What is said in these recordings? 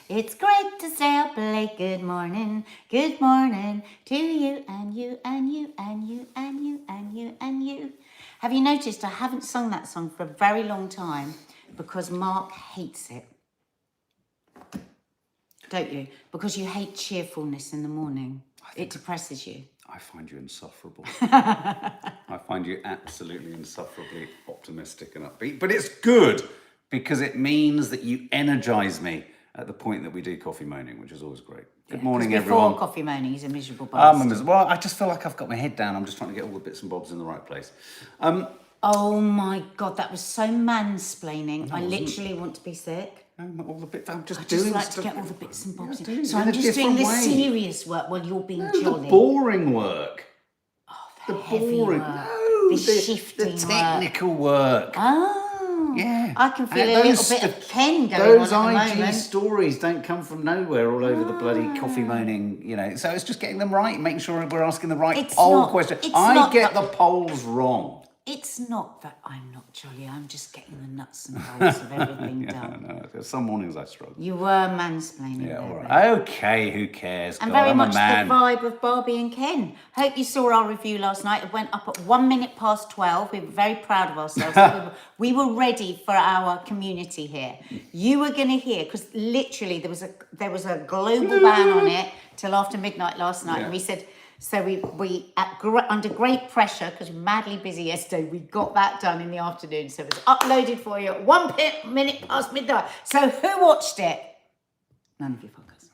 It's great to stay up late. Good morning to you and you and you and you and you and you and you. Have you noticed I haven't sung that song for a very long time because Mark hates it? Don't you? Because you hate cheerfulness in the morning. It depresses you. I find you insufferable. I find you absolutely insufferably optimistic and upbeat. But it's good because it means that you energise me at the point that we do coffee moaning, which is always great. Good morning, everyone. Before coffee moaning, he's a miserable bastard. Well, I just feel like I've got my head down. I'm just trying to get all the bits and bobs in the right place. Oh my God, that was so mansplaining. I literally want to be sick. No, all the bits. I'm just I doing just like stuff. to get all the bits and bobs Yeah, in. So I'm just doing the serious work while you're being jolly. The boring work. Oh, The heavy boring. work. No, the shifting the technical work. Oh. Yeah. I can feel a little bit of Ken going those on at the IG moment. stories don't come from nowhere all over the bloody coffee moaning, So it's just getting them right, making sure we're asking the right poll question. I get the polls wrong. It's not that I'm not jolly. I'm just getting the nuts and bolts of everything done. No, some mornings I struggle. You were mansplaining. Yeah, there, all right. Okay, who cares? And God, very I'm much a man. the vibe of Barbie and Ken. Hope you saw our review last night. It went up at 1 minute past 12. We were very proud of ourselves. we were ready for our community here. You were going to hear, because literally there was a global ban on it till after midnight last night. Yeah. And we said, so we under great pressure, because we were madly busy yesterday, we got that done in the afternoon. So it was uploaded for you at 1 minute past midnight. So who watched it? None of you fuckers.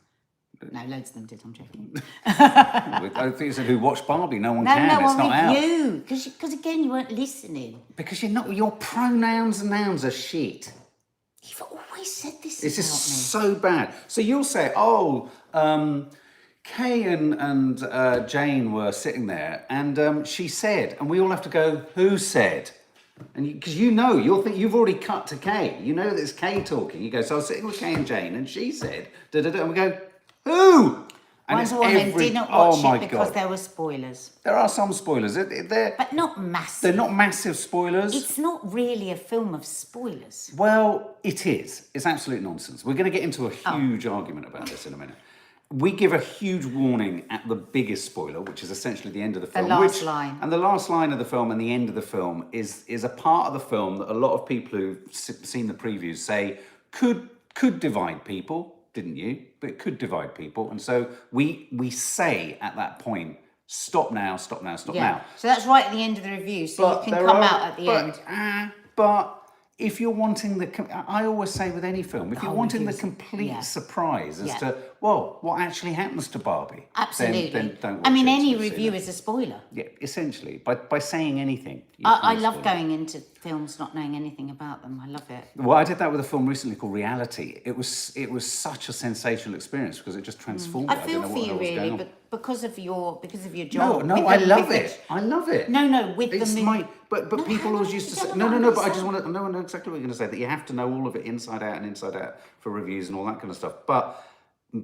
No, loads of them did, I'm joking. I think you said who watched Barbie. No one can. It's not out. You. Because again, you weren't listening. Because you're not. Your pronouns and nouns are shit. You've always said this. This is so bad. So you'll say, Kay and Jane were sitting there, and she said, and we all have to go, who said? And because you've already cut to Kay. You know that it's Kay talking. You go, so I was sitting with Kay and Jane, and she said, da-da-da, and we go, who? And Wonder Woman didn't watch it because there were spoilers. There are some spoilers. But not massive. They're not massive spoilers. It's not really a film of spoilers. Well, it is. It's absolute nonsense. We're going to get into a huge argument about this in a minute. We give a huge warning at the biggest spoiler, which is essentially the end of the film. The last line. And the last line of the film and the end of the film is a part of the film that a lot of people who've seen the previews say could divide people. Didn't you? But it could divide people. And so we say at that point, stop now, stop now, stop now. So that's right at the end of the review. So you can come out at the end. But if you're wanting I always say with any film, if you're wanting the complete surprise as to, well, what actually happens to Barbie, absolutely. Then don't watch it. Any review is a spoiler. Yeah, essentially. By saying anything. I love going into films not knowing anything about them. I love it. Well, I did that with a film recently called Reality. It was such a sensational experience because it just transformed I feel for you really, but because of your job. No, I love it. I love it. No, with the movie. But people always used to say, no, but I just want to know exactly what you're going to say, that you have to know all of it inside out for reviews and all that kind of stuff. But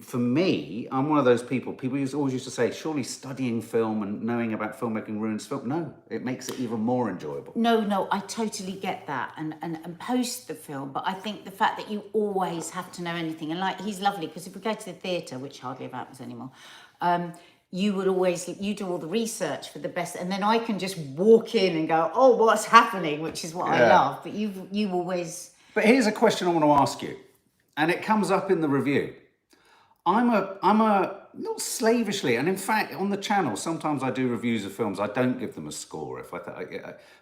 for me, I'm one of those people always used to say, surely studying film and knowing about filmmaking ruins film. No, it makes it even more enjoyable. No, I totally get that and post the film, but I think the fact that you always have to know anything, and like, he's lovely, because if we go to the theatre, which hardly ever happens anymore, you do all the research for the best, and then I can just walk in and go, oh, what's happening, which is what I love. But you always... But here's a question I want to ask you, and it comes up in the review. I'm a not slavishly, and in fact on the channel sometimes I do reviews of films. I don't give them a score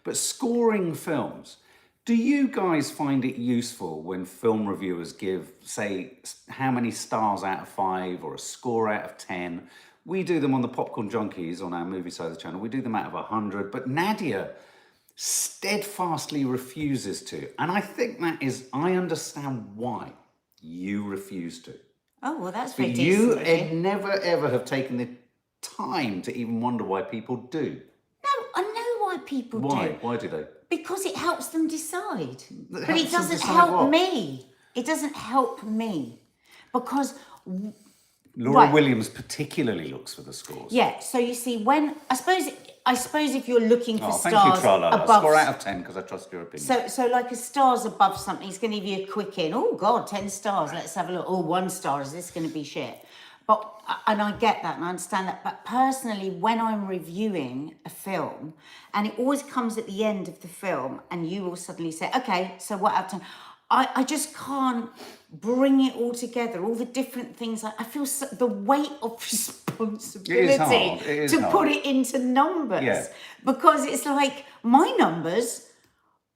but scoring films. Do you guys find it useful when film reviewers give, say, how many stars out of 5 or a score out of 10? We do them on the Popcorn Junkies on our movie side of the channel. We do them out of 100, but Nadia steadfastly refuses to, and I think I understand why you refuse to. Oh, well, that's very decent. But you never, ever have taken the time to even wonder why people do. No, I know why people do. Why? Why do they? Because it helps them decide. But it doesn't help me. It doesn't help me. Because Laura Right. Williams particularly looks for the scores. Yeah, so you see, when I suppose if you're looking for Oh, thank stars you, Tralala. above, Score out of 10 because I trust your opinion. so like a stars above something, it's going to give you a quick in. Oh God, 10 stars. Let's have a look. Oh, 1 star. Is this going to be shit? But and I get that and I understand that. But personally, when I'm reviewing a film, and it always comes at the end of the film, and you will suddenly say, "Okay, so what out of 10?" I just can't bring it all together, all the different things. I feel the weight of responsibility to put it into numbers, because it's like my numbers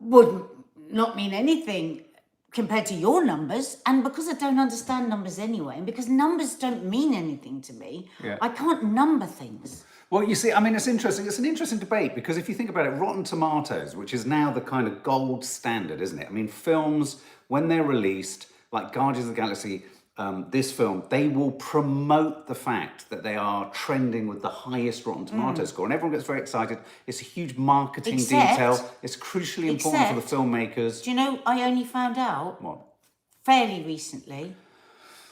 would not mean anything compared to your numbers, and because I don't understand numbers anyway, and because numbers don't mean anything to me, I can't number things. Well, you see, I mean, it's interesting. It's an interesting debate because if you think about it, Rotten Tomatoes, which is now the kind of gold standard, isn't it? I mean, films, when they're released, like Guardians of the Galaxy, this film, they will promote the fact that they are trending with the highest Rotten Tomatoes score. And everyone gets very excited. It's a huge marketing detail. It's crucially important for the filmmakers. Do you know, I only found out fairly recently,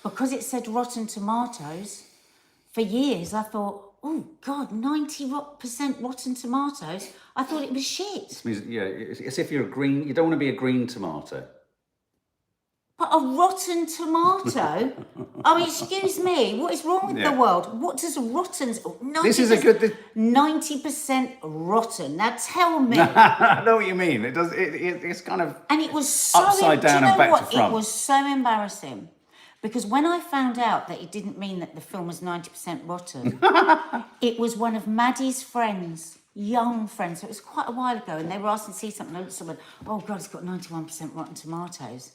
because it said Rotten Tomatoes, for years I thought, oh God, 90% Rotten Tomatoes. I thought it was shit. Yeah, it's if you're you don't want to be a green tomato. But a rotten tomato? Oh, excuse me. What is wrong with the world? What does rotten... 90%, this is a good... 90% rotten. Now tell me. I know what you mean. It does. It's kind of... And it was so... upside down and back to front. It was so embarrassing. Because when I found out that it didn't mean that the film was 90% rotten, it was one of Maddie's friends, young friends. So it was quite a while ago, and they were asking to see something. I looked at someone, oh God, it's got 91% Rotten Tomatoes.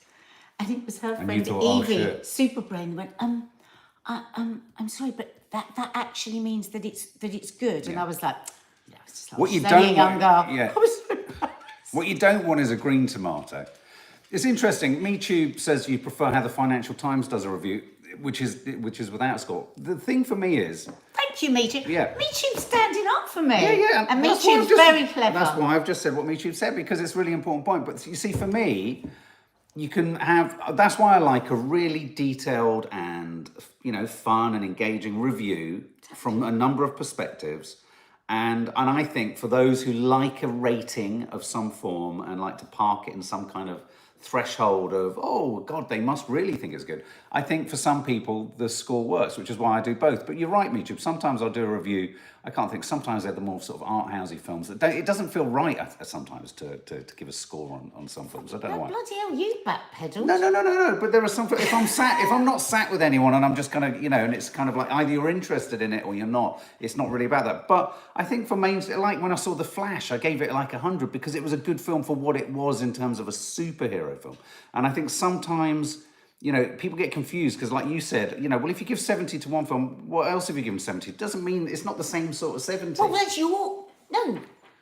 And it was her friend Evie, super brain, went, I'm sorry, but that actually means that it's good. And I was like, yeah, it's just like, what you don't want, I was so what you don't want is a green tomato. It's interesting. MeTube says you prefer how the Financial Times does a review, which is without score. The thing for me is... Thank you, MeTube. Yeah. MeTube's standing up for me. Yeah. And MeTube's very clever. That's why I've just said what MeTube said, because it's a really important point. But you see, for me, you can have... That's why I like a really detailed and, fun and engaging review from a number of perspectives. And I think for those who like a rating of some form and like to park it in some kind of threshold of, oh God, they must really think it's good. I think for some people the score works, which is why I do both. But you're right, MeTube. Sometimes I'll do a review. I can't think. Sometimes they're the more sort of art housey films. It doesn't feel right sometimes to give a score on some films. I don't know why. Bloody hell, you backpedaled. No. But there are some. If I'm not sat with anyone and I'm just kind of, and it's kind of like either you're interested in it or you're not. It's not really about that. But I think for like when I saw The Flash, I gave it like 100 because it was a good film for what it was in terms of a superhero film. And I think sometimes, people get confused because, like you said, well, if you give 70 to one film, what else have you given 70? It doesn't mean it's not the same sort of 70. Well, that's no,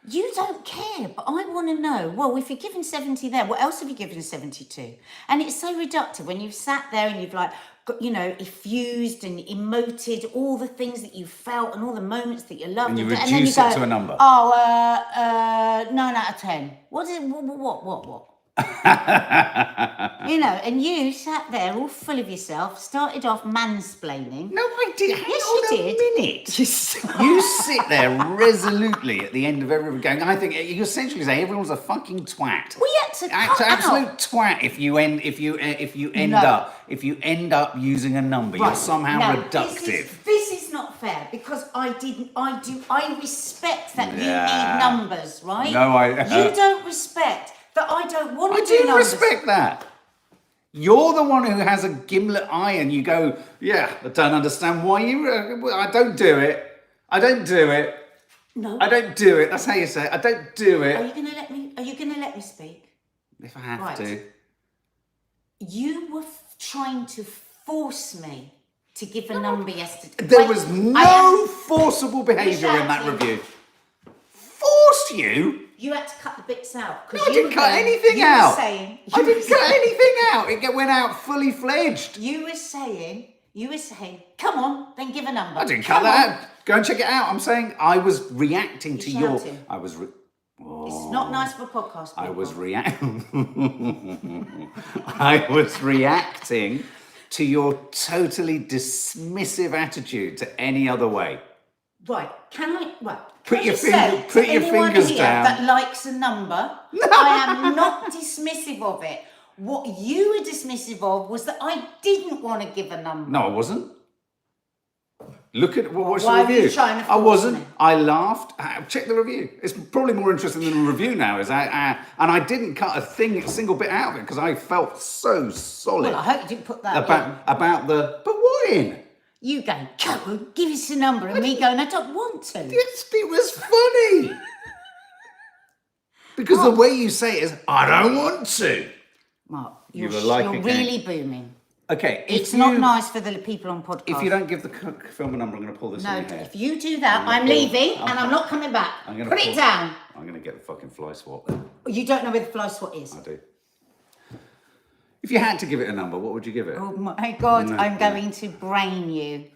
you don't care, but I want to know, well, if you're giving 70 there, what else have you given 72? And it's so reductive when you've sat there and you've like, effused and emoted all the things that you felt and all the moments that you loved. And you reduce then you go, it to a number. 9 out of 10. What is it? What? And you sat there all full of yourself, started off mansplaining. No, I did. Yes, you did. A minute. You sit there resolutely at the end of every going. I think you essentially say everyone's a fucking twat. We had to cut absolute out. Twat if you end up using a number. Right. You're somehow reductive. This is not fair because I respect that you need numbers, right? No, you don't respect that I don't want to do numbers. I do respect that. You're the one who has a gimlet eye and you go, yeah, I don't understand why I don't do it. I don't do it. No. I don't do it. That's how you say it. I don't do it. Are you going to let me speak? If I have to. You were trying to force me to give a number yesterday. There was no forcible behaviour in that review. Force you? You had to cut the bits out. No, I didn't cut anything out. I didn't cut anything out. It went out fully fledged. You were saying, come on, then give a number. I didn't cut that out. Go and check it out. I'm saying I was reacting to your... I was... It's not nice for a podcast. People. I was reacting to your totally dismissive attitude to any other way. Right, can I Put your anyone fingers here down. that likes a number, I am not dismissive of it. What you were dismissive of was that I didn't want to give a number. No, I wasn't. Look at what's Why the were review. you trying to I force wasn't. me? I laughed. Check the review. It's probably more interesting than the review now. And I didn't cut a single bit out of it because I felt so solid. Well, I hope you didn't put that in. About the. But what in? You going, go, give us a number, and me going, I don't want to. It was funny. Because the way you say it is, I don't want to. Mark, You you're were like a really booming. Okay, It's not nice for the people on podcast. If you don't give the film a number, I'm going to pull this in your hair. If you do that, I'm leaving and I'm not coming back. Put it down. I'm going to get the fucking fly swat then. You don't know where the fly swat is. I do. If you had to give it a number, what would you give it? Oh my God, I'm going to brain you.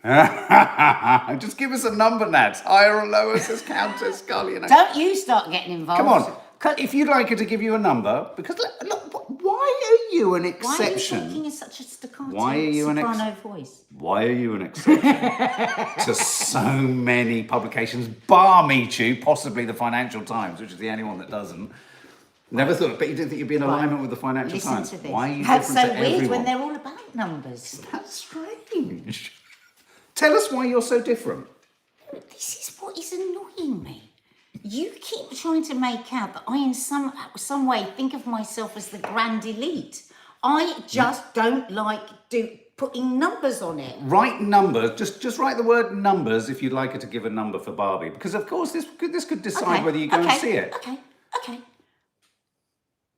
Just give us a number, Nat. Higher or lower, says Countess Scully. Don't you start getting involved. Come on. If you'd like her to give you a number, because look, why are you an exception? Why are you talking in such a staccato, soprano voice? Why are you an exception to so many publications, bar Me Too, possibly the Financial Times, which is the only one that doesn't? Never thought, but you didn't think you'd be in alignment with the Financial Times. To this. Why are you That's different so to weird everyone? when they're all about numbers. That's strange. Tell us why you're so different. This is what is annoying me. You keep trying to make out that I, in some way, think of myself as the grand elite. I just don't like putting numbers on it. Write numbers. Just write the word numbers if you'd like her to give a number for Barbie, because of course this could decide whether you go and see it. Okay.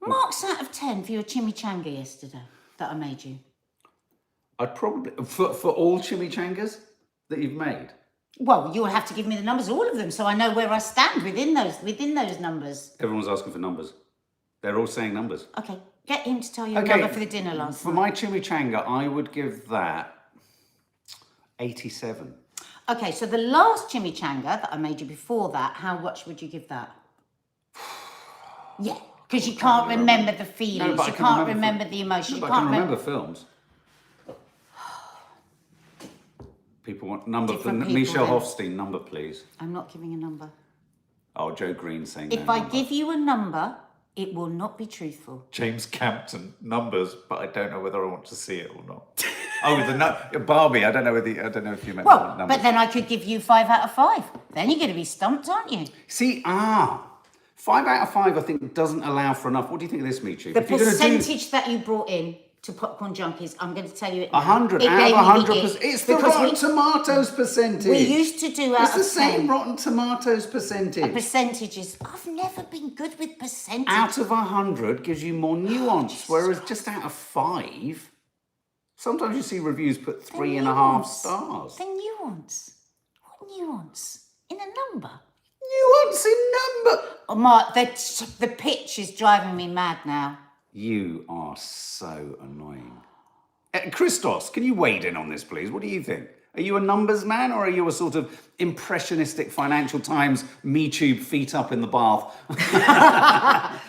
Marks out of 10 for your chimichanga yesterday that I made you. I'd probably for all chimichangas that you've made. Well, you'll have to give me the numbers, all of them, so I know where I stand within those numbers. Everyone's asking for numbers. They're all saying numbers. Okay, get him to tell you a number for the dinner last night. For my chimichanga, I would give that 87. Okay, so the last chimichanga that I made you before that, how much would you give that? Yeah, because you can't remember the feelings, you can't remember the emotions. I can remember films. People want number for Michelle Hofstein, number please. I'm not giving a number. Oh, Joe Green saying if I give you a number, it will not be truthful. James Campton, numbers, but I don't know whether I want to see it or not. Barbie, I don't know if you meant numbers. But then I could give you 5 out of 5. Then you're going to be stumped, aren't you? See, 5 out of 5 I think doesn't allow for enough. What do you think of this, Michi? The percentage that you brought in to Popcorn Junkies, I'm going to tell you it now. 100 out of 100%. It's the Rotten Tomatoes percentage. We used to do out of 10. It's the same Rotten Tomatoes percentage. Percentages. I've never been good with percentages. Out of 100 gives you more nuance, whereas just out of 5, sometimes you see reviews put 3.5 stars. The nuance. What nuance? In a number? Nuance in number. Oh, Mark, the pitch is driving me mad now. You are so annoying. Christos, can you wade in on this, please? What do you think? Are you a numbers man, or are you a sort of impressionistic Financial Times Me Tube feet up in the bath,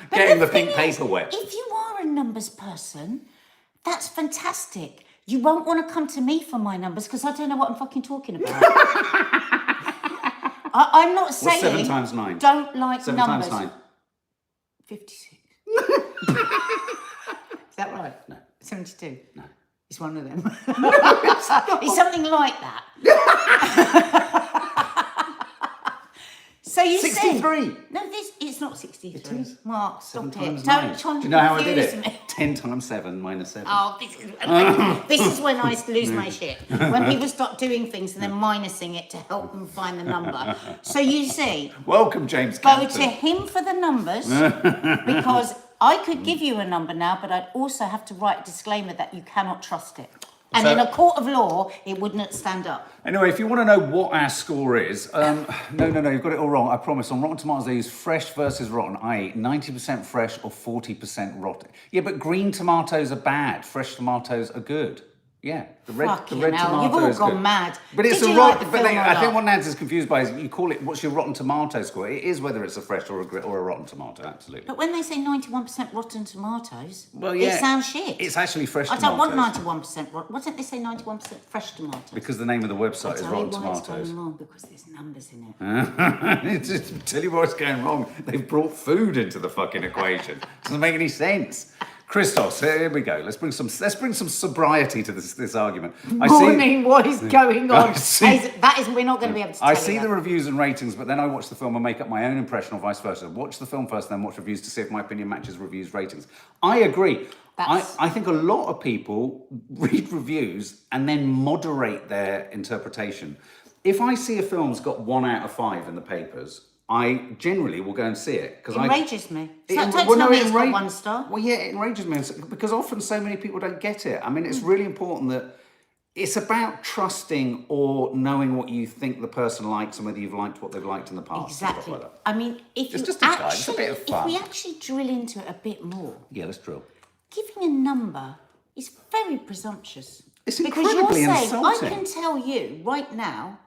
getting the pink paper wet? If you are a numbers person, that's fantastic. You won't want to come to me for my numbers because I don't know what I'm fucking talking about. I'm not saying. What's 7 times 9? Don't like 7 numbers. 7 times 9. 56. Is that right? No. 72? No. It's one of them. It's something like that. So you 63. Said, no, it's not 63. It is. Mark, stop it. Don't try Do you know how I did it? Me. 10 times 7 minus 7. Oh, this is when I lose my shit. When people stop doing things and then minusing it to help them find the number. So you see. Welcome, James Go Campton. to him for the numbers because I could give you a number now, but I'd also have to write a disclaimer that you cannot trust it. And in a court of law, it wouldn't stand up. Anyway, if you want to know what our score is, no, you've got it all wrong. I promise. On Rotten Tomatoes, they use fresh versus rotten, i.e. 90% fresh or 40% rotten. Yeah, but green tomatoes are bad. Fresh tomatoes are good. Yeah, the Fucking red hell, tomato you've all is gone good. mad. But it's Did a you like the rotten. film or I think not? what Nance is confused by is you call it what's your rotten tomato score? It is whether it's a fresh or a rotten tomato. Absolutely. But when they say 91% rotten tomatoes, Well, yeah, it sounds shit. It's actually fresh I tomatoes. don't want 91% rotten. Why don't they say 91% fresh tomatoes? Because the name of the website is Tell you Rotten why it's Tomatoes. going wrong, because there's numbers in it. It's just, tell you what's going wrong. They've brought food into the fucking equation. Doesn't make any sense. Christos, here we go. Let's bring some sobriety to this argument. Morning, what is going on? see- We're not going to be able to tell I you see that. the reviews and ratings, but then I watch the film and make up my own impression, or vice versa. Watch the film first, then watch reviews to see if my opinion matches reviews ratings. I agree. I think a lot of people read reviews and then moderate their interpretation. If I see a film's got 1 out of 5 in the papers, I generally will go and see it because Enrages me. It Don't well, tell no, me it it's got enra- 1 star. Well, yeah, it enrages me because often so many people don't get it. I mean, it's really important that it's about trusting or knowing what you think the person likes and whether you've liked what they've liked in the past. And Exactly. stuff like that. I mean, if It's you just a guide, it's a actually, bit of fun. if we actually drill into it a bit more, Yeah, let's drill. giving a number is very presumptuous. It's because incredibly you're saying, insulting. I can tell you right now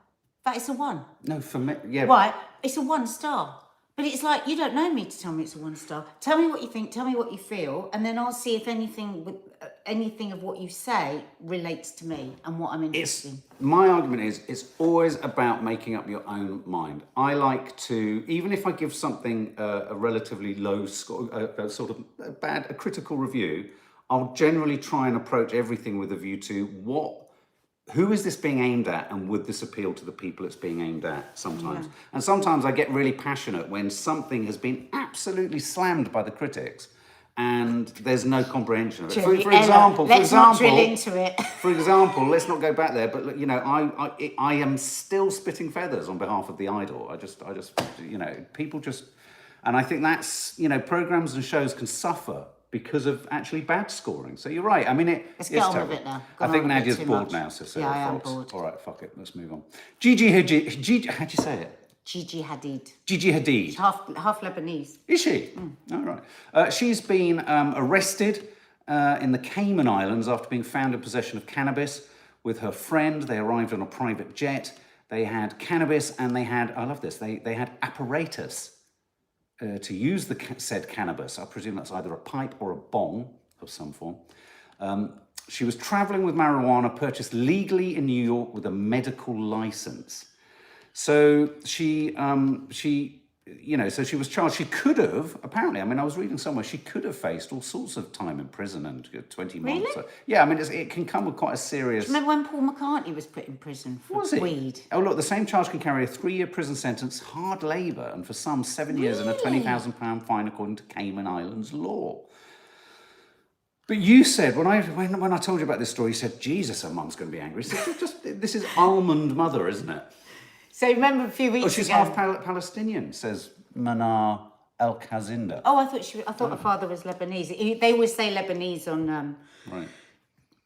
that it's a 1. No, for me, yeah. Right? It's a 1 star. But it's like, you don't know me to tell me it's a 1 star. Tell me what you think, tell me what you feel, and then I'll see if anything of what you say relates to me and what I'm interested in. My argument is it's always about making up your own mind. I like to, even if I give something a relatively low score, a sort of a critical review, I'll generally try and approach everything with a view to who is this being aimed at, and would this appeal to the people it's being aimed at sometimes? Yeah. And sometimes I get really passionate when something has been absolutely slammed by the critics and there's no comprehension of it. For example, not drill into it. For example, let's not go back there, but look, I am still spitting feathers on behalf of the idol. I just people just, and I think that's, programs and shows can suffer because of actually bad scoring. So you're right. I mean, let's get on with it now. I think Nadia's bored now, so Sarah I am Fox. bored. All right, fuck it. Let's move on. Gigi, how'd you say it? Gigi Hadid. Gigi Hadid. She's half Lebanese. Is she? All right. She's been arrested in the Cayman Islands after being found in possession of cannabis with her friend. They arrived on a private jet. They had cannabis and they had, I love this, they had apparatus to use the said cannabis. I presume that's either a pipe or a bong of some form. She was traveling with marijuana purchased legally in New York with a medical license. So she was charged. She could have, apparently, I mean, I was reading somewhere, she could have faced all sorts of time in prison and 20 months. Really? So, yeah, I mean, it can come with quite a serious... Do you remember when Paul McCartney was put in prison for weed? Oh, look, the same charge can carry a 3-year prison sentence, hard labour, and for some, 7 years and a £20,000 fine according to Cayman Islands law. But you said, when I told you about this story, you said, Jesus, her mum's going to be angry. So this is almond mother, isn't it? So remember a few weeks ago... Oh, she's half Palestinian, says Manar El-Kazinda. Oh, I thought her father was Lebanese. They always say Lebanese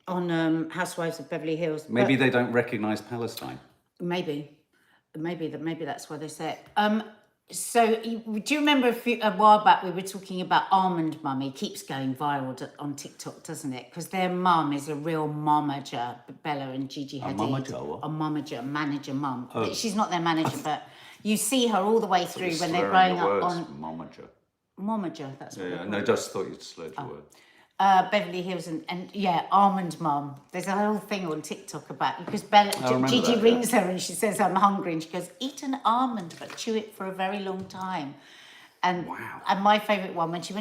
on Housewives of Beverly Hills. Maybe they don't recognise Palestine. Maybe that's why they say it. So, do you remember a while back we were talking about Almond Mummy? Keeps going viral on TikTok, doesn't it? Because their mum is a real momager, Bella and Gigi Hadid. A momager, manager mum. Oh. She's not their manager, but you see her all the way through when they're growing up on... Momager, that's what they're called. No, just thought you'd slurred your word. Beverly Hills and Almond Mum. There's a whole thing on TikTok about because Gigi rings her and she says, I'm hungry, and she goes, eat an almond but chew it for a very long time. And wow. And my favourite one, when she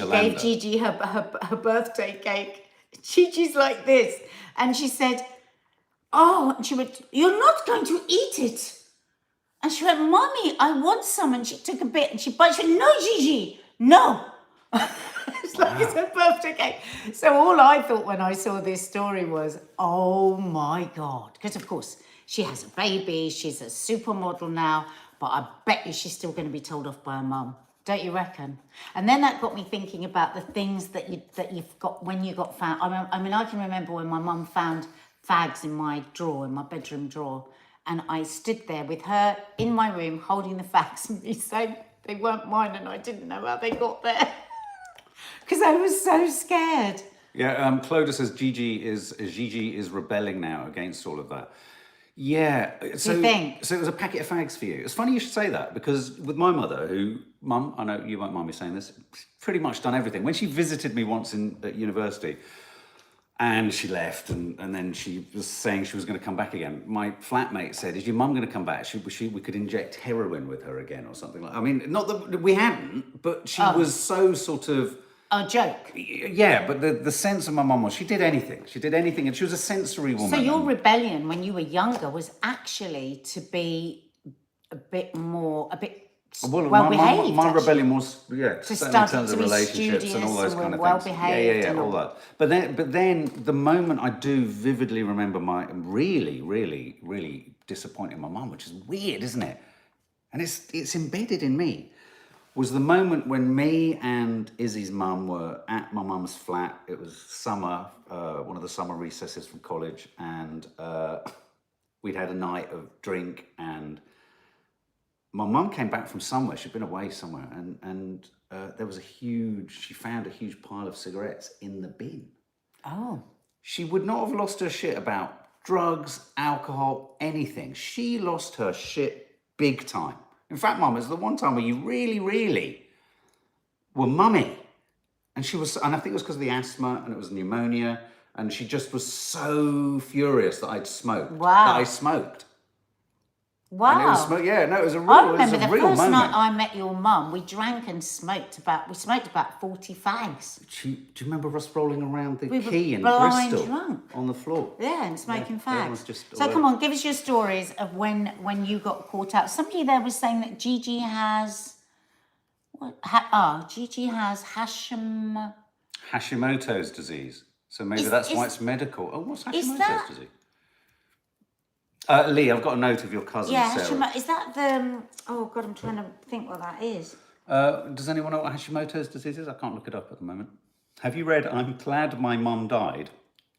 gave Gigi her birthday cake, Gigi's like this, and she said, oh, and she went, you're not going to eat it. And she went, Mommy, I want some, and she took a bit and she went, no, Gigi, no. It's like it's her birthday cake. So all I thought when I saw this story was, oh my God. Because of course, she has a baby, she's a supermodel now, but I bet you she's still going to be told off by her mum. Don't you reckon? And then that got me thinking about the things that you've got when you got found. I mean, I can remember when my mum found fags in my bedroom drawer, and I stood there with her in my room holding the fags and me saying they weren't mine and I didn't know how they got there. Because I was so scared. Yeah, Clodagh says Gigi is rebelling now against all of that. Yeah, so you think? so it was a packet of fags for you. It's funny you should say that because with my mother, Mum, I know you won't mind me saying this, pretty much done everything. When she visited me once at university, and she left, and then she was saying she was going to come back again. My flatmate said, "Is your mum going to come back? We could inject heroin with her again or something like." I mean, not that we hadn't, but she was so sort of. A joke. Yeah, but the sense of my mum was she did anything. She did anything, and she was a sensory woman. So your rebellion when you were younger was actually to be a bit well behaved. My rebellion was to certainly in study, terms to of be relationships and all those studious kind and of well things. behaved Yeah, and all that. But then the moment I do vividly remember my really disappointing my mum, which is weird, isn't it? And it's embedded in me. Was the moment when me and Izzy's mum were at my mum's flat. It was summer, one of the summer recesses from college, and we'd had a night of drink, and my mum came back from somewhere. She'd been away somewhere, and there was she found a huge pile of cigarettes in the bin. Oh. She would not have lost her shit about drugs, alcohol, anything. She lost her shit big time. In fact, Mum, it was the one time where you really were mummy. And I think it was because of the asthma and it was pneumonia. And she just was so furious that I'd smoked. Wow. That I smoked. Wow. And it was it was a real, I remember the real first moment. night I met your mum, we drank and smoked about 40 fags. Do you remember us rolling around the We were quay in blind Bristol drunk. on the floor? Yeah, and smoking everyone was fags. just So all come on, give us your stories of when you got caught out. Somebody there was saying that Gigi has Gigi has Hashimoto's disease. So maybe that's why it's medical. Oh, what's Hashimoto's disease? Lee, I've got a note of your cousin Sarah. Hashimoto. Is that the? Oh God, I'm trying to think what that is. Does anyone know what Hashimoto's disease is? I can't look it up at the moment. Have you read "I'm Glad My Mum Died"?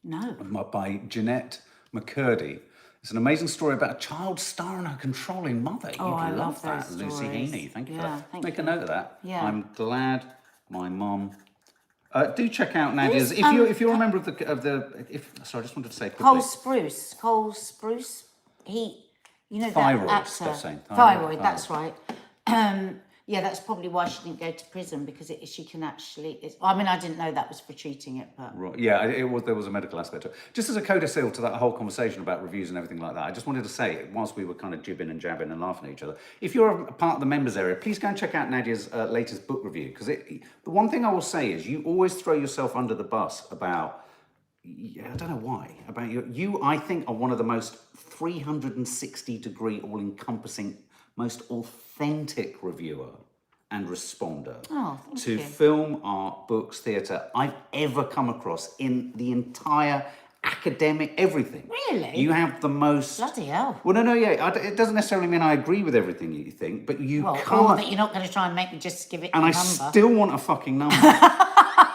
No. By Jeanette McCurdy. It's an amazing story about a child starring her controlling mother. Oh, I You'd love that, those Lucy stories. Heaney. Thank you for Yeah, that. thank Make you. a note of that. Yeah. I'm glad my mum. Do check out Nadia's. If you're a member of the sorry, I just wanted to say quickly. Cole Spruce. That Thyroid, actor. stop saying Thyroid. That's right. Yeah, that's probably why she didn't go to prison because she can actually. I mean, I didn't know that was for treating it, but Right. Yeah, there was a medical aspect to it. Just as a codicil to that whole conversation about reviews and everything like that, I just wanted to say, whilst we were kind of jibbing and jabbing and laughing at each other, if you're a part of the members area, please go and check out Nadia's latest book review. Because the one thing I will say is you always throw yourself under the bus about, I don't know why, about you I think are one of the most 360-degree, all-encompassing, most authentic reviewer and responder to film, art, books, theatre I've ever come across in the entire academic everything. Really? You have the most... bloody hell. Well, no, yeah. It doesn't necessarily mean I agree with everything you think, but you Or can't... that you're not going to try and make me just give it And a I number. still want a fucking number.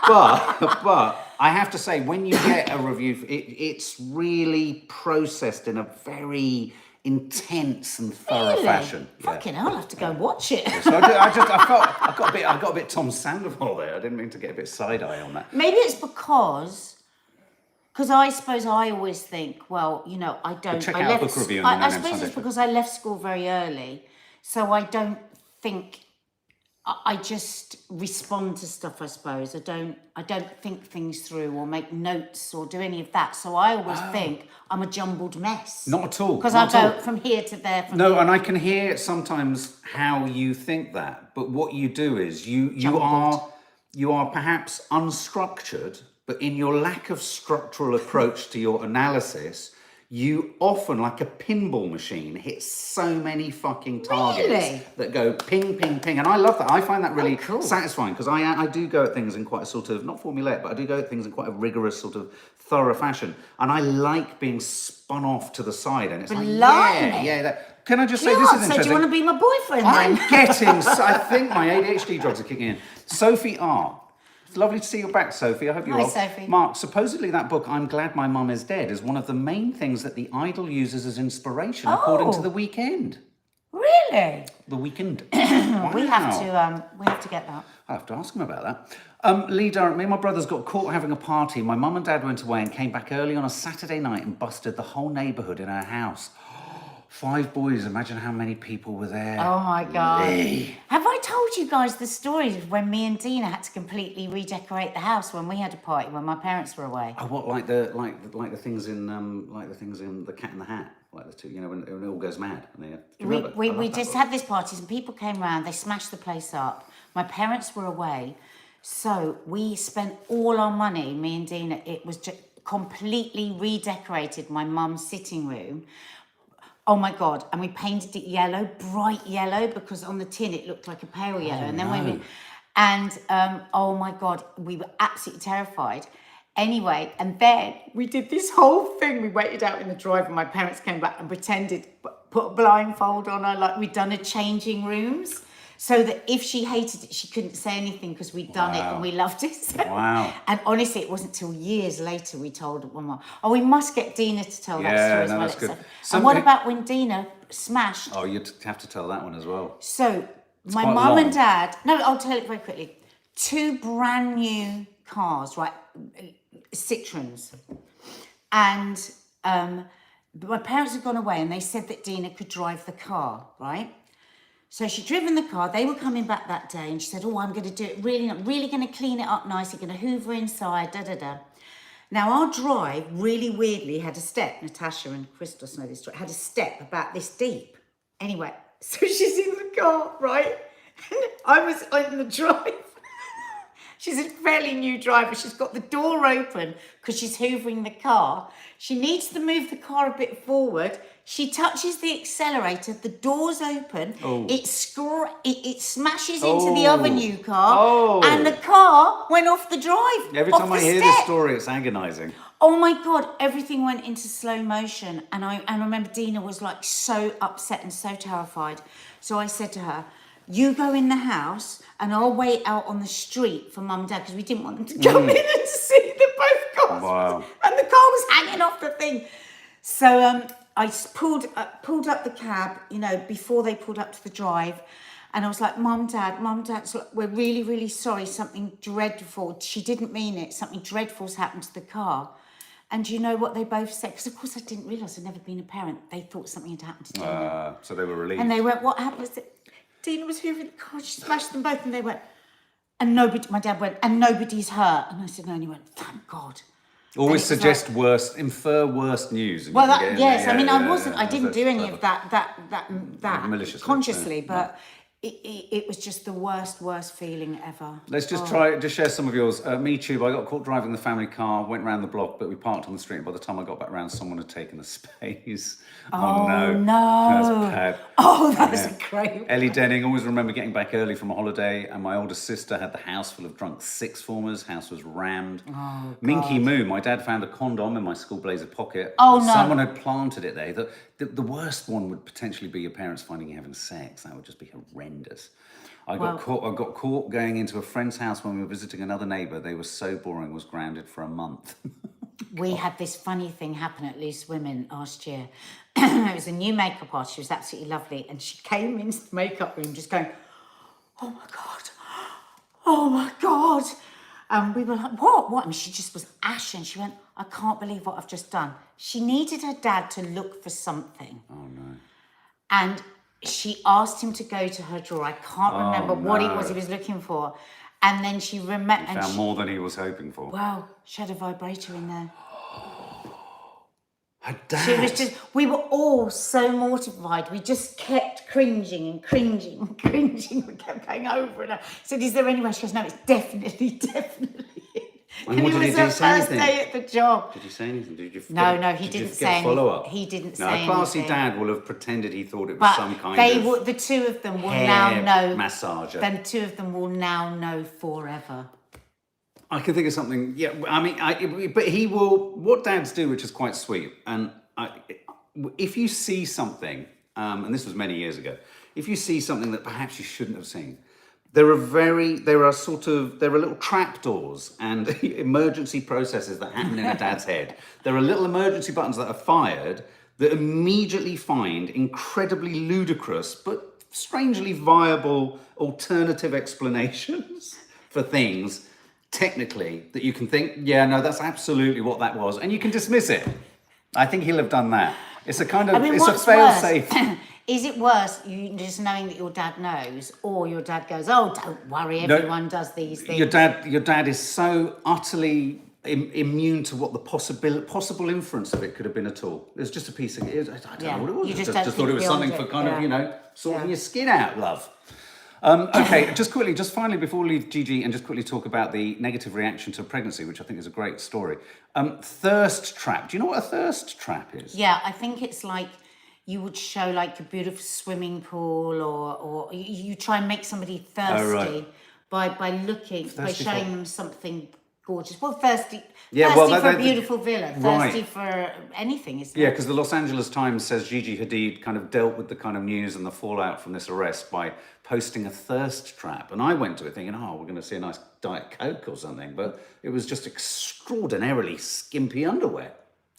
but I have to say, when you get a review, it's really processed in a very intense and thorough fashion. Yeah. Fucking hell, I'll have to go and watch it. So I got a bit Tom Sandoval there. I didn't mean to get a bit side eye on that. Maybe it's because I suppose I always think, well, I don't. Check I out left, book review. I suppose it's because I left school very early, so I don't think. I just respond to stuff. I suppose I don't think things through or make notes or do any of that. So I always think I'm a jumbled mess. Not at all. Because I go from here to there. And I can hear sometimes how you think that, but what you do is you are perhaps unstructured, but in your lack of structural approach to your analysis, you often, like a pinball machine, hit so many fucking targets that go ping, ping, ping. And I love that. I find that really satisfying because I do go at things in quite a sort of, not formulaic, but I do go at things in quite a rigorous sort of thorough fashion. And I like being spun off to the side. And it's can I just say, this is interesting. So do you want to be my boyfriend then? I think my ADHD drugs are kicking in. Sophie R. It's lovely to see you back, Sophie. I hope you're well. Hi, Sophie. Mark, supposedly that book, I'm Glad My Mum Is Dead, is one of the main things that the Idol uses as inspiration, according to The Weekend. Really? The weekend. We have Wow. to get that. I have to ask him about that. Lee Durham, me and my brothers got caught having a party. My mum and dad went away and came back early on a Saturday night and busted the whole neighbourhood in our house. 5 boys, imagine how many people were there. Oh my God. Lee. Have I told you guys the story of when me and Dina had to completely redecorate the house when we had a party when my parents were away? Oh, what, like the things in the Cat in the Hat, like the two, when it all goes mad. And do you remember? We just had this party and people came round, they smashed the place up. My parents were away, so we spent all our money, me and Dina, it was just completely redecorated my mum's sitting room. Oh my God, and we painted it yellow, bright yellow, because on the tin it looked like a pale yellow. And then oh my God, we were absolutely terrified. Anyway, and then we did this whole thing. We waited out in the drive and my parents came back and pretended, put a blindfold on her, like we'd done a changing rooms. So that if she hated it, she couldn't say anything because we'd done it and we loved it. So, Wow. And honestly, it wasn't till years later we told one more. Oh, we must get Dina to tell that story as well. That's good. And what about when Dina smashed? Oh, you'd have to tell that one as well. So my quite mum long. and dad, no, I'll tell it very quickly. 2 brand new cars, right? Citroens. And my parents had gone away and they said that Dina could drive the car, right? So she'd driven the car, they were coming back that day and she said, oh, I'm going to do it really, I'm really going to clean it up nicely, going to hoover inside, da-da-da. Now our drive really weirdly had a step, Natasha and Christos know this story, had a step about this deep. Anyway, so she's in the car, right? And I was on the drive. She's a fairly new driver. She's got the door open because she's hoovering the car. She needs to move the car a bit forward. She touches the accelerator. The door's open. Oh. It smashes into the other new car. Oh. And the car went off the drive. Every off time the I hear step. this story, it's agonising. Oh my God, everything went into slow motion. And I remember Dina was like so upset and so terrified. So I said to her, you go in the house and I'll wait out on the street for mum and dad because we didn't want them to come in and see the both cars. Wow. And the car was hanging off the thing. So I pulled up the cab, before they pulled up to the drive. And I was like, Mum, Dad, we're really, really sorry. Something dreadful. She didn't mean it. Something dreadful's happened to the car. And do you know what they both said? Because, of course, I didn't realise I'd never been a parent. They thought something had happened to Dina. So they were relieved. And they went, what happened? I said, Dina was hoovering the car. She smashed them both. And they went, my dad went, and nobody's hurt. And I said, no. And he went, thank God. Always suggest infer worst news. Well, yes. I didn't do any of that Maliciously, consciously, but it was just the worst feeling ever. Let's just share some of yours. Me too. I got caught driving the family car, went round the block, but we parked on the street. And by the time I got back round, someone had taken the space. Oh no. That's bad. Oh, that's a great one. Ellie Denning, always remember getting back early from a holiday, and my older sister had the house full of drunk sixth formers. House was rammed. Oh, Minky Moo, my dad found a condom in my school blazer pocket. Oh, no. Someone had planted it there. The worst one would potentially be your parents finding you having sex. That would just be horrendous. I got caught going into a friend's house when we were visiting another neighbour. They were so boring, was grounded for a month. We had this funny thing happen at Loose Women last year. It was a new makeup artist. She was absolutely lovely. And she came into the makeup room just going, oh my God. Oh my God. And we were like, what? And she just was ashen. She went, I can't believe what I've just done. She needed her dad to look for something. Oh no. And she asked him to go to her drawer. I can't remember what it was he was looking for. And then she remembered. Found more than he was hoping for. Wow, she had a vibrator in there. Her dad. She was just, we were all so mortified. We just kept cringing and cringing and cringing. We kept going over and over. I said, is there any way? She goes, no, it's definitely in. And what it did was he do? her Say first anything? day at the job. Did you say anything? Did you No, he didn't say anything. Follow-up? He didn't say No, a classy anything. dad will have pretended he thought it was some kind of the two of them will hair now know. massager. Then two of them will now know forever. I can think of something. Yeah, but he will. What dads do, which is quite sweet, and if you see something, and this was many years ago, if you see something that perhaps you shouldn't have seen, there are little trapdoors and emergency processes that happen in a dad's head. There are little emergency buttons that are fired that immediately find incredibly ludicrous but strangely viable alternative explanations for things technically that you can think, yeah, no, that's absolutely what that was, and you can dismiss it. I think he'll have done that. It's a kind of, it's a fail-safe. Is it worse, you just knowing that your dad knows, or your dad goes, oh, don't worry, everyone does these things? Your dad is so utterly immune to what the possible inference of it could have been at all. It was just a piece of, I don't know what it was. You just don't thought it was think something beyond for it. kind of, you know, sorting your skin out, love. Okay, just finally, before we leave Gigi, and just quickly talk about the negative reaction to pregnancy, which I think is a great story. Thirst trap. Do you know what a thirst trap is? Yeah, I think it's like you would show like a beautiful swimming pool, or you try and make somebody thirsty by showing them something gorgeous. Well, thirsty for a beautiful villa, thirsty for anything, isn't it? Yeah, because the Los Angeles Times says Gigi Hadid kind of dealt with the kind of news and the fallout from this arrest by posting a thirst trap. And I went to it thinking, oh, we're going to see a nice Diet Coke or something. But it was just extraordinarily skimpy underwear.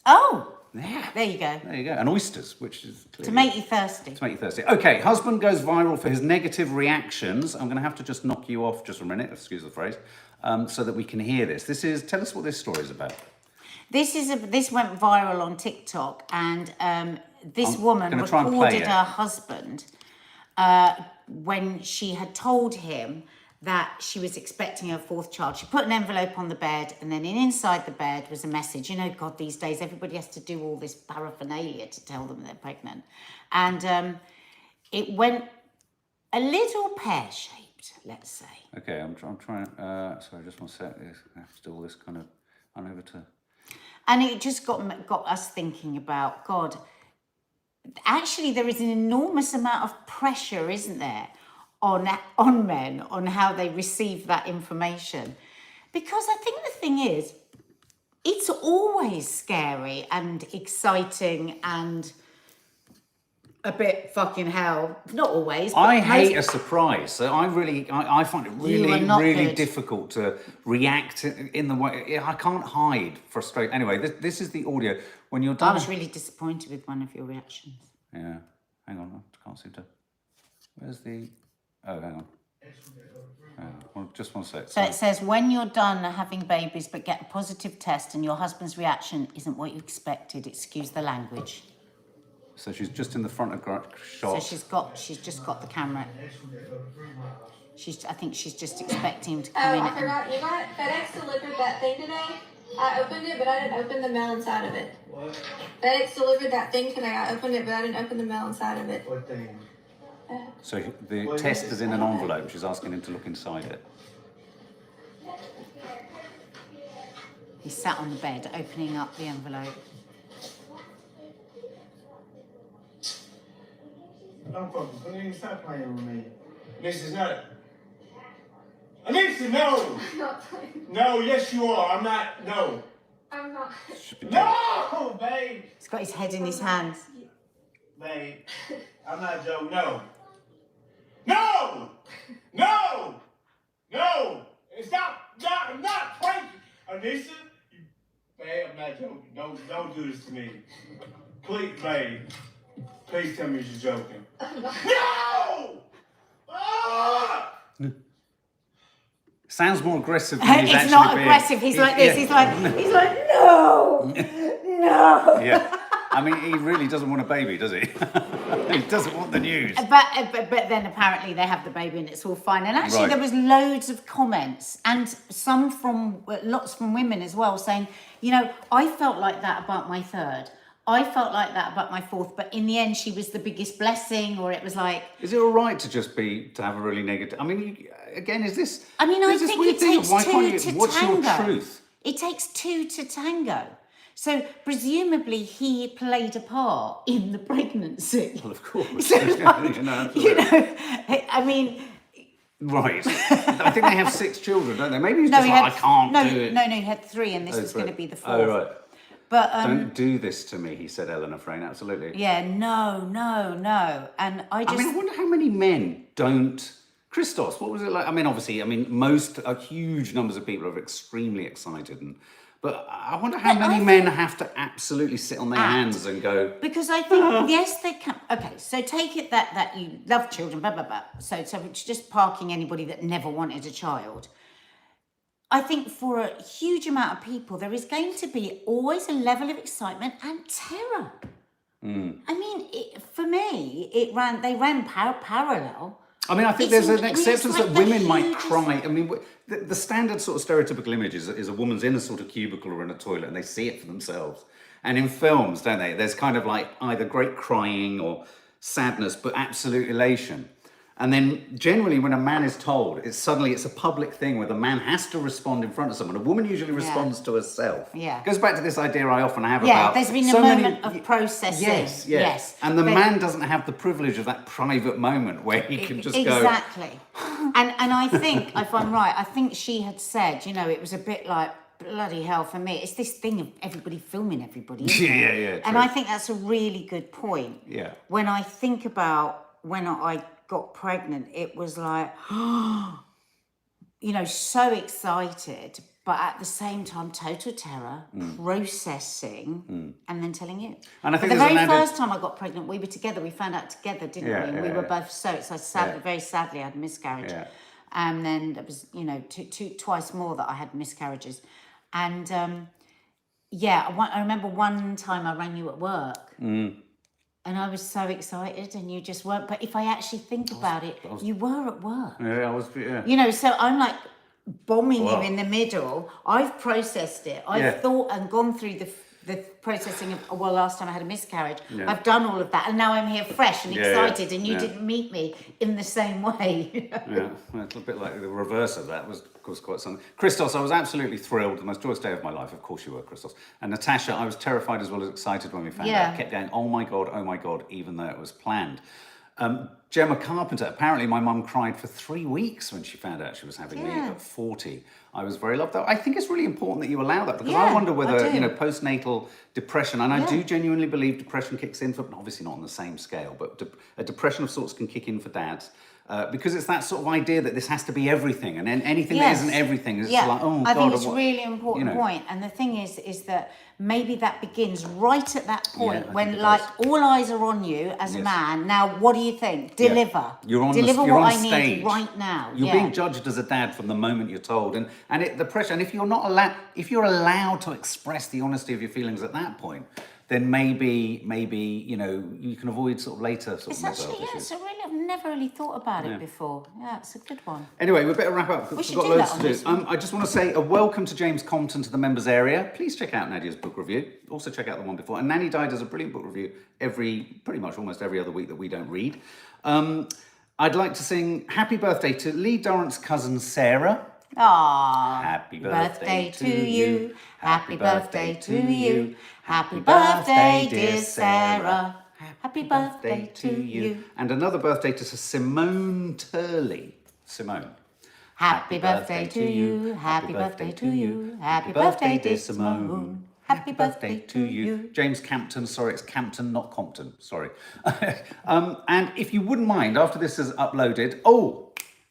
Oh, yeah. There you go. There you go. And oysters, which is clearly... To make you thirsty. To make you thirsty. Okay, husband goes viral for his negative reactions. I'm going to have to just knock you off just for a minute, excuse the phrase, so that we can hear this. Tell us what this story is about. This went viral on TikTok, and this woman recorded her husband when she had told him that she was expecting her fourth child. She put an envelope on the bed, and then inside the bed was a message. You know, God, these days everybody has to do all this paraphernalia to tell them they're pregnant. And it went a little pear-shaped, let's say. Okay, I'm trying. Sorry, just one sec. I have to do all this kind of over to. And it just got us thinking about, God, actually there is an enormous amount of pressure, isn't there, on men, on how they receive that information. Because I think the thing is, it's always scary and exciting and a bit fucking hell. Not always. But I hate a surprise. So I find it really difficult to react in the way. I can't hide frustration. Anyway, this is the audio. When you're done. I was really disappointed with one of your reactions. Yeah. Hang on. I can't seem to. Where's the. Oh, hang on. Just one sec. So it says, when you're done having babies but get a positive test and your husband's reaction isn't what you expected, excuse the language. So she's just in the front of So shot. she's just got the camera. I think she's just expecting him to come in. Oh, I forgot. You got FedEx delivered that thing today? I opened it, but I didn't open the mail inside of it. What? FedEx delivered that thing today. I opened it, but I didn't open the mail inside of it. What thing? So the test is in an envelope. She's asking him to look inside it. He sat on the bed, opening up the envelope. Don't fucking stop playing with me. This is not. Anissa, no! I'm not playing. No, yes you are. I'm not. No. I'm not. No, babe. He's got his head in his hands. Babe, I'm not joking. No. No! No! No! Stop! I'm not pranking. Anissa, babe, I'm not joking. Don't do this to me. Please, babe. Please tell me you're joking. No! Ah! Sounds more aggressive than he's actually It's not being. aggressive. He's like this. Yeah. He's like, no, no. Yeah. I mean, he really doesn't want a baby, does he? He doesn't want the news. But then apparently they have the baby and it's all fine. And actually there was loads of comments, and lots from women as well, saying, you know, I felt like that about my third. I felt like that about my fourth, but in the end, she was the biggest blessing, or it was like... Is it all right to have a really negative... I mean, again, is this... I mean, I think it takes two to what's tango. What's your truth? It takes two to tango. So presumably he played a part in the pregnancy. Well, of course. So, like, you know, I mean... Right. I think they have 6 children, don't they? Maybe he's I can't do it. No, he had 3, and this was going to be the 4th. Oh, right. But, don't do this to me, he said, Eleanor Frayne, absolutely. Yeah, no. And I mean, I wonder how many men don't... Christos, what was it like? I mean, obviously, huge numbers of people are extremely excited and But I wonder how many men have to absolutely sit on their hands and go. Because I think, yes, they can. Okay, so take it that you love children, blah, blah, blah. So it's just parking anybody that never wanted a child. I think for a huge amount of people, there is going to be always a level of excitement and terror. I mean, for me, they ran parallel. I mean, I think there's an acceptance that women might cry. I mean, the standard sort of stereotypical image is a woman's in a sort of cubicle or in a toilet and they see it for themselves. And in films, don't they? There's kind of like either great crying or sadness, but absolute elation. And then generally when a man is told, it's a public thing where the man has to respond in front of someone. A woman usually responds to herself. Yeah. It goes back to this idea I often have about... there's been a moment of processing. Yes. And the man doesn't have the privilege of that private moment where he can just go... Exactly. and I think, if I'm right, I think she had said, it was a bit like, bloody hell, for me, it's this thing of everybody filming everybody. Yeah. And I think that's a really good point. Yeah. When I think about when I got pregnant, it was like, so excited, but at the same time, total terror, processing, and then telling you. And I think the very first time I got pregnant, we were together. We found out together, didn't we? And we were both so excited. Very sadly, I had a miscarriage. Yeah. And then there was, twice more that I had miscarriages. And I remember one time I rang you at work. And I was so excited and you just weren't. But if I actually think about it, you were at work. Yeah, I was, yeah. So I'm like bombing you in the middle. I've processed it. I've thought and gone through the processing of, last time I had a miscarriage. Yeah. I've done all of that. And now I'm here fresh and excited and you didn't meet me in the same way. Yeah, a little bit like the reverse of that was, of course, quite something. Christos, I was absolutely thrilled. The most joyous day of my life. Of course you were, Christos. And Natasha, I was terrified as well as excited when we found out. I kept going, oh my God, even though it was planned. Gemma Carpenter, apparently my mum cried for 3 weeks when she found out she was having me at 40. I was very loved. I think it's really important that you allow that because I wonder whether, postnatal depression, and I do genuinely believe depression kicks in for, obviously not on the same scale, but a depression of sorts can kick in for dads. Because it's that sort of idea that this has to be everything, and then anything that isn't everything is like, oh God. I think it's a really important point. And the thing is that maybe that begins right at that point when all eyes are on you as a man. Now, what do you think? Deliver. You're on Deliver you're what on I stage. need right now. You're being judged as a dad from the moment you're told, and the pressure. And if you're not allowed, if you're allowed to express the honesty of your feelings at that point, then maybe you can avoid sort of later sort of mental health issues. I've never really thought about it before. Yeah, it's a good one. Anyway, we better wrap up. We've got loads to do. I just want to say a welcome to James Compton to the members area. Please check out Nadia's book review. Also check out the one before. And Nanny Di does a brilliant book review pretty much almost every other week that we don't read. I'd like to sing happy birthday to Lee Dorrant's cousin Sarah. Aww. Happy birthday to you. Happy birthday to you. Happy birthday, dear Sarah. Happy birthday to you. And another birthday to Simone Turley. Simone. Happy birthday to you. Happy birthday to you. Happy birthday, dear Simone. Happy birthday to you. James Campton, sorry, it's Campton, not Compton, sorry. And if you wouldn't mind, after this is uploaded,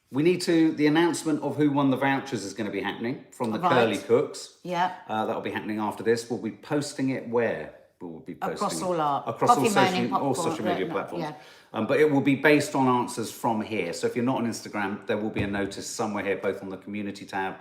we need the announcement of who won the vouchers is going to be happening from the Curly Cooks. Yeah. That'll be happening after this. We'll be posting it where? We'll be posting across all social media platforms. Yeah. But it will be based on answers from here. So if you're not on Instagram, there will be a notice somewhere here, both on the community tab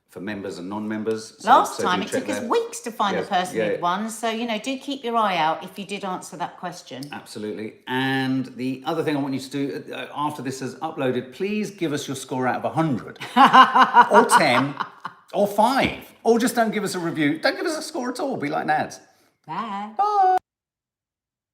for members and non-members. Last time it took us weeks to find the person who'd won. So, do keep your eye out if you did answer that question. Absolutely. And the other thing I want you to do after this is uploaded, please give us your score out of 100 or 10 or 5, or just don't give us a review. Don't give us a score at all. Be like Nads. Bye. Bye.